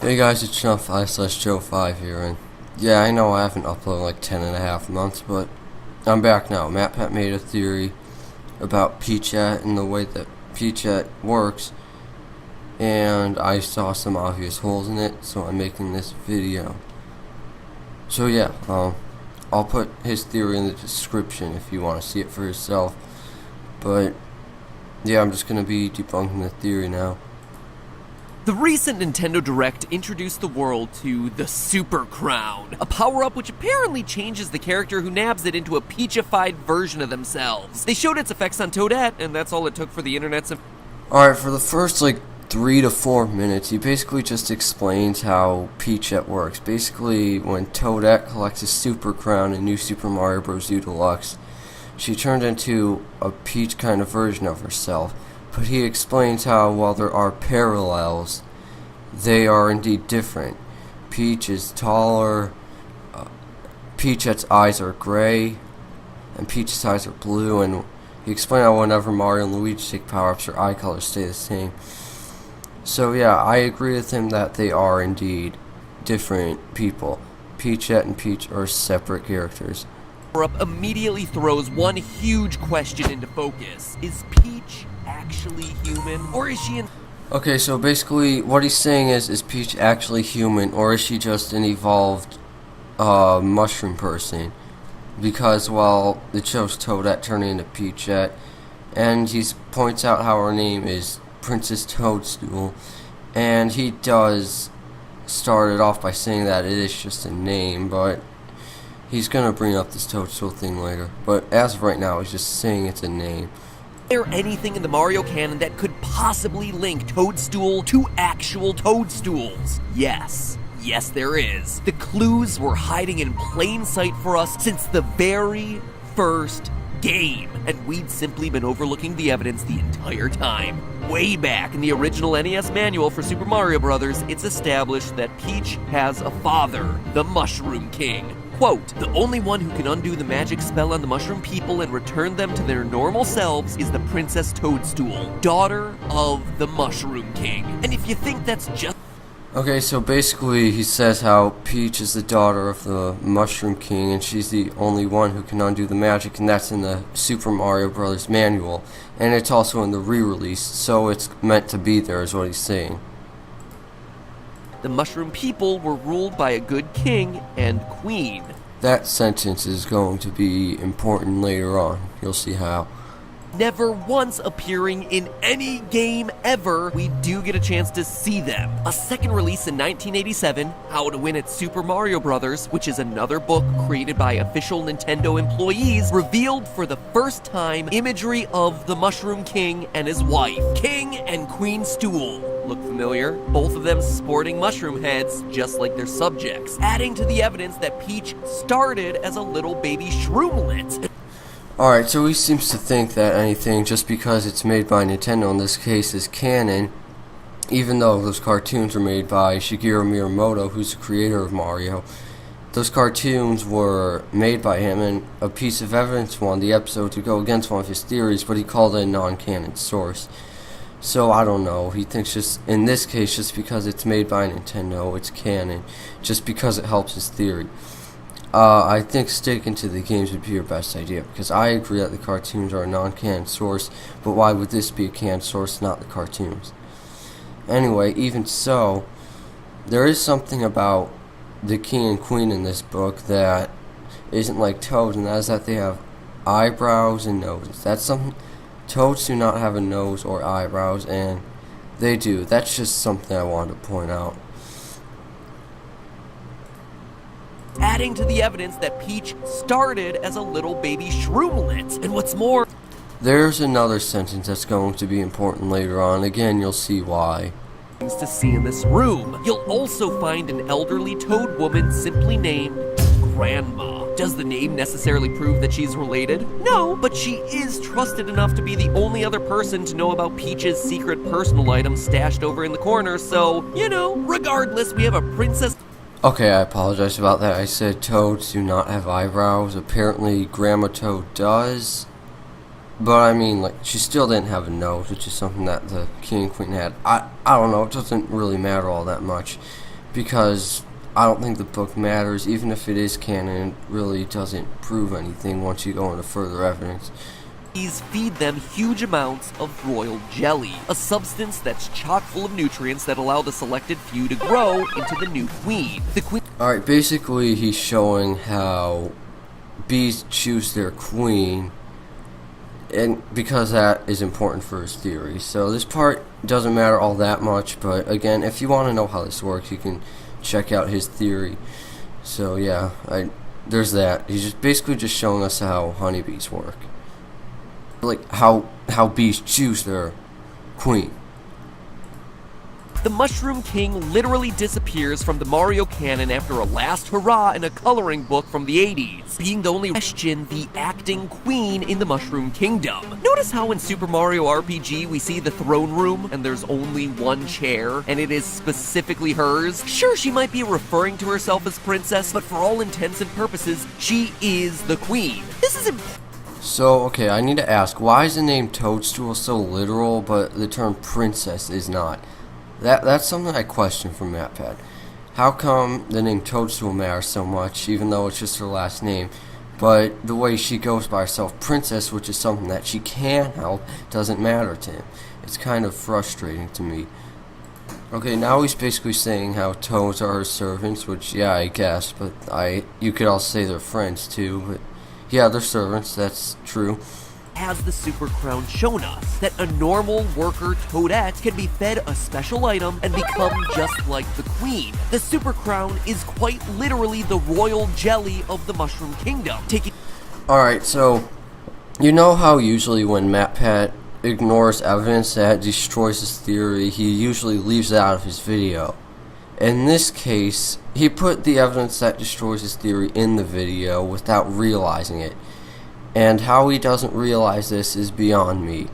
Hey guys, it's Sean5/Joe5 here, and yeah, I know I haven't uploaded like 10.5 months, but I'm back now. MatPat made a theory about Peachette and the way that Peachette works, and I saw some obvious holes in it, so I'm making this video. So yeah, I'll put his theory in the description if you want to see it for yourself, but yeah, I'm just going to be debunking the theory now. The recent Nintendo Direct introduced the world to the Super Crown, a power-up which apparently changes the character who nabs it into a peachified version of themselves. They showed its effects on Toadette, and that's all it took for the internet's... Alright, for the first 3 to 4 minutes, he basically just explains how Peachette works. Basically, when Toadette collects a Super Crown in New Super Mario Bros. U Deluxe, she turned into a Peach kind of version of herself. But he explains how, while there are parallels, they are indeed different. Peach is taller, Peachette's eyes are gray, and Peach's eyes are blue, and he explained how whenever Mario and Luigi take power-ups, their eye colors stay the same. So yeah, I agree with him that they are indeed different people. Peachette and Peach are separate characters. Up immediately throws one huge question into focus. Is Peach actually human, or is she Okay, so basically what he's saying is Peach actually human, or is she just an evolved mushroom person? Because, well, it shows Toadette turning into Peachette, and he points out how her name is Princess Toadstool, and he does start it off by saying that it is just a name, but he's gonna bring up this Toadstool thing later. But as of right now, he's just saying it's a name. Is there anything in the Mario canon that could possibly link Toadstool to actual toadstools? Yes. Yes, there is. The clues were hiding in plain sight for us since the very first game, and we'd simply been overlooking the evidence the entire time. Way back in the original NES manual for Super Mario Bros., it's established that Peach has a father, the Mushroom King. Quote, the only one who can undo the magic spell on the mushroom people and return them to their normal selves is the Princess Toadstool, daughter of the Mushroom King. And if you think that's just... Okay, so basically he says how Peach is the daughter of the Mushroom King, and she's the only one who can undo the magic, and that's in the Super Mario Bros. Manual. And it's also in the re-release, so it's meant to be there, is what he's saying. The mushroom people were ruled by a good king and queen. That sentence is going to be important later on. You'll see how. Never once appearing in any game ever, we do get a chance to see them. A second release in 1987, How to Win at Super Mario Bros., which is another book created by official Nintendo employees, revealed for the first time imagery of the Mushroom King and his wife, King and Queen Stool. Look familiar? Both of them sporting mushroom heads, just like their subjects, adding to the evidence that Peach started as a little baby shroomlet. Alright, so he seems to think that anything, just because it's made by Nintendo in this case, is canon, even though those cartoons were made by Shigeru Miyamoto, who's the creator of Mario. Those cartoons were made by him, and a piece of evidence won the episode to go against one of his theories, but he called it a non-canon source. So, I don't know, he thinks just, in this case, just because it's made by Nintendo, it's canon, just because it helps his theory. I think sticking to the games would be your best idea, because I agree that the cartoons are a non-canon source, but why would this be a canon source, not the cartoons? Anyway, even so, there is something about the king and queen in this book that isn't like Toads, and that is that they have eyebrows and noses. That's something. Toads do not have a nose or eyebrows, and they do. That's just something I wanted to point out. Adding to the evidence that Peach started as a little baby shroomlet. And what's more, there's another sentence that's going to be important later on. Again, you'll see why. Things to see in this room. You'll also find an elderly toad woman simply named Grandma. Does the name necessarily prove that she's related? No, but she is trusted enough to be the only other person to know about Peach's secret personal item stashed over in the corner, so, you know, regardless, we have a princess... Okay, I apologize about that. I said toads do not have eyebrows. Apparently, Grandma Toad does. But I mean, she still didn't have a nose, which is something that the king and queen had. I don't know, it doesn't really matter all that much. because I don't think the book matters. Even if it is canon, it really doesn't prove anything once you go into further evidence. Bees feed them huge amounts of royal jelly, a substance that's chock full of nutrients that allow the selected few to grow into the new queen. Alright, basically he's showing how bees choose their queen, and because that is important for his theory. So this part doesn't matter all that much, but again, if you want to know how this works, you can check out his theory. So yeah, there's that. He's just basically just showing us how honeybees work. Like how bees choose their queen. The Mushroom King literally disappears from the Mario canon after a last hurrah in a coloring book from the 80s, being the only question the acting queen in the Mushroom Kingdom. Notice how in Super Mario RPG we see the throne room and there's only one chair and it is specifically hers? Sure, she might be referring to herself as princess, but for all intents and purposes, she is the queen. This is important. So, okay, I need to ask, why is the name Toadstool so literal, but the term princess is not? That's something I question from MatPat. How come the name Toadstool matters so much, even though it's just her last name, but the way she goes by herself, princess, which is something that she can help, doesn't matter to him? It's kind of frustrating to me. Okay, now he's basically saying how toads are her servants, which, yeah, I guess, but you could also say they're friends too, but yeah, they're servants, that's true. Has the Super Crown shown us that a normal worker toadette can be fed a special item and become just like the queen. The Super Crown is quite literally the royal jelly of the Mushroom Kingdom. Alright, so you know how usually when MatPat ignores evidence that destroys his theory, he usually leaves it out of his video. In this case, he put the evidence that destroys his theory in the video without realizing it. And how he doesn't realize this is beyond me.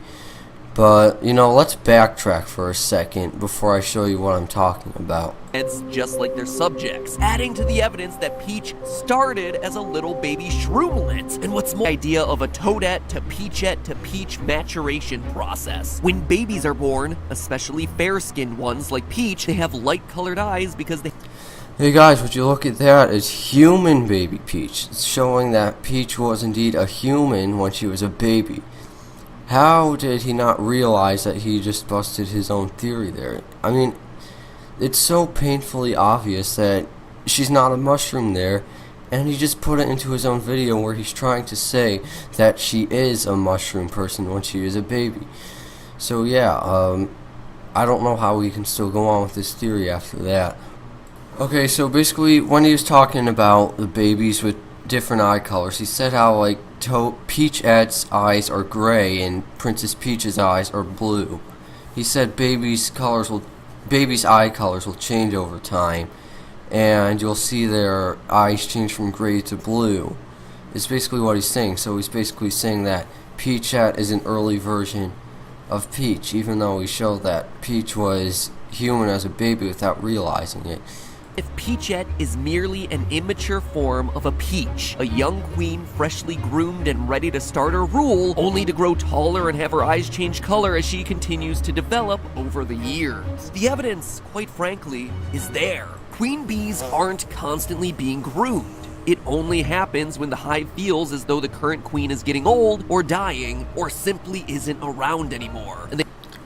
But, let's backtrack for a second before I show you what I'm talking about. It's just like their subjects, adding to the evidence that Peach started as a little baby shroomlet. And what's more, the idea of a toadette to Peachette to Peach maturation process. When babies are born, especially fair-skinned ones like Peach, they have light-colored eyes because they... Hey guys, would you look at that? It's human baby Peach. It's showing that Peach was indeed a human when she was a baby. How did he not realize that he just busted his own theory there? I mean, it's so painfully obvious that she's not a mushroom there, and he just put it into his own video where he's trying to say that she is a mushroom person when she is a baby. So yeah, I don't know how we can still go on with this theory after that. Okay, so basically, when he was talking about the babies with different eye colors, he said how, like, Peachette's eyes are gray and Princess Peach's eyes are blue. He said babies' eye colors will change over time, and you'll see their eyes change from gray to blue. It's basically what he's saying. So he's basically saying that Peachette is an early version of Peach, even though he showed that Peach was human as a baby without realizing it. If Peachette is merely an immature form of a peach, a young queen freshly groomed and ready to start her rule, only to grow taller and have her eyes change color as she continues to develop over the years. The evidence, quite frankly, is there. Queen bees aren't constantly being groomed. It only happens when the hive feels as though the current queen is getting old or dying or simply isn't around anymore.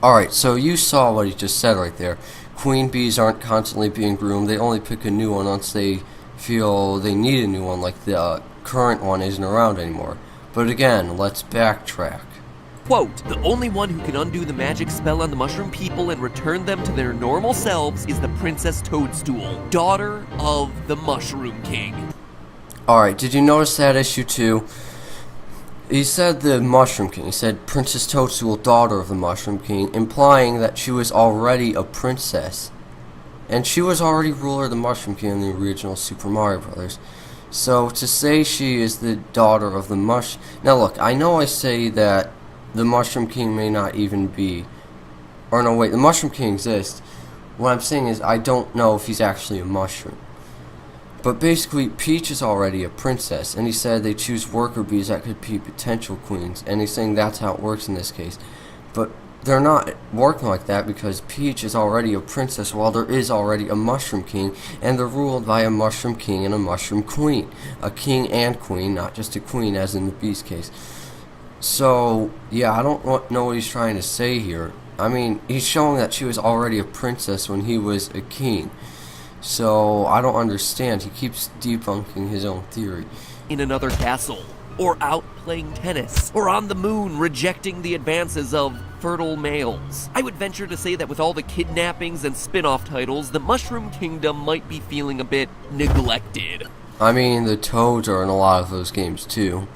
Alright, so you saw what he just said right there. Queen bees aren't constantly being groomed. They only pick a new one once they feel they need a new one, like the current one isn't around anymore. But again, let's backtrack. Quote, the only one who can undo the magic spell on the mushroom people and return them to their normal selves is the Princess Toadstool, daughter of the Mushroom King. Alright, did you notice that issue too? He said the Mushroom King. He said Princess Toadstool, daughter of the Mushroom King, implying that she was already a princess. And she was already ruler of the Mushroom King in the original Super Mario Bros. So to say she is the daughter of the Now look, I know I say that the Mushroom King may not even be... Or no, wait, the Mushroom King exists. What I'm saying is I don't know if he's actually a mushroom. But basically, Peach is already a princess, and he said they choose worker bees that could be potential queens, and he's saying that's how it works in this case. But they're not working like that because Peach is already a princess while there is already a Mushroom King, and they're ruled by a Mushroom King and a Mushroom Queen. A king and queen, not just a queen as in the Bee's case. So, yeah, I don't know what he's trying to say here. I mean, he's showing that she was already a princess when he was a king. So, I don't understand. He keeps debunking his own theory. In another castle, or out playing tennis, or on the moon rejecting the advances of fertile males. I would venture to say that with all the kidnappings and spin-off titles, the Mushroom Kingdom might be feeling a bit neglected. I mean, the Toads are in a lot of those games too.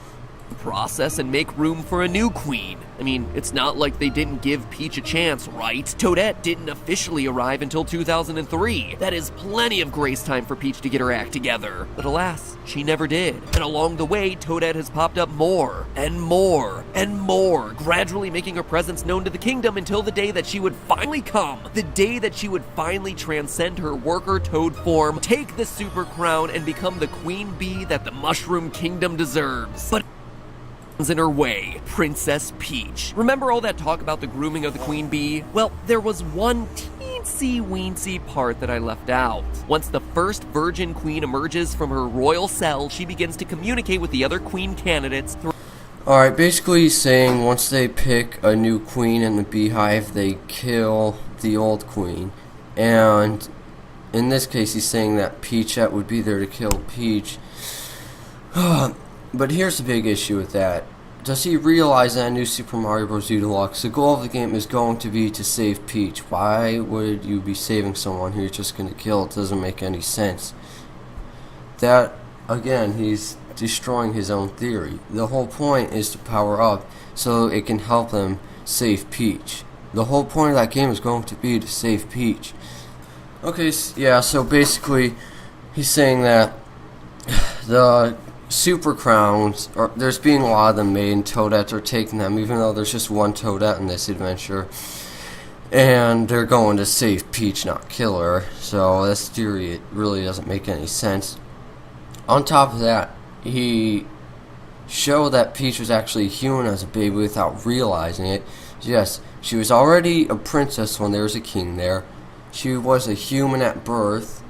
Process and make room for a new queen. I mean, it's not like they didn't give Peach a chance, right? Toadette didn't officially arrive until 2003. That is plenty of grace time for Peach to get her act together. But alas, she never did. And along the way, Toadette has popped up more, and more, and more, gradually making her presence known to the kingdom until the day that she would finally come. The day that she would finally transcend her worker toad form, take the super crown, and become the queen bee that the Mushroom Kingdom deserves. But in her way, Princess Peach. Remember all that talk about the grooming of the queen bee? Well, there was one teensy-weensy part that I left out. Once the first virgin queen emerges from her royal cell, she begins to communicate with the other queen candidates through... Alright, basically he's saying once they pick a new queen in the beehive, they kill the old queen. And in this case, he's saying that Peachette would be there to kill Peach. But here's the big issue with that. Does he realize that in New Super Mario Bros. U Deluxe, the goal of the game is going to be to save Peach? Why would you be saving someone who you're just going to kill? It doesn't make any sense. That, again, he's destroying his own theory. The whole point is to power up so it can help them save Peach. The whole point of that game is going to be to save Peach. Okay, yeah, so basically, he's saying that the super crowns, there's being a lot of them made, and Toadettes are taking them, even though there's just one Toadette in this adventure. And they're going to save Peach, not kill her. So this theory, it really doesn't make any sense. On top of that, he showed that Peach was actually human as a baby without realizing it. Yes, she was already a princess when there was a king there. She was a human at birth.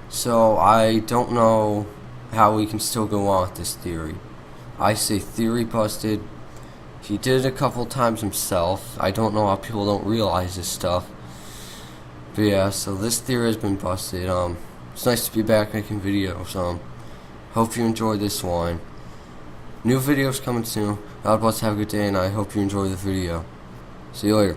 So I don't know how we can still go on with this theory. I say theory busted. He did it a couple times himself. I don't know how people don't realize this stuff. But yeah, so this theory has been busted. It's nice to be back making videos. Hope you enjoyed this one. New videos coming soon. God bless, have a good day, and I hope you enjoy the video. See you later.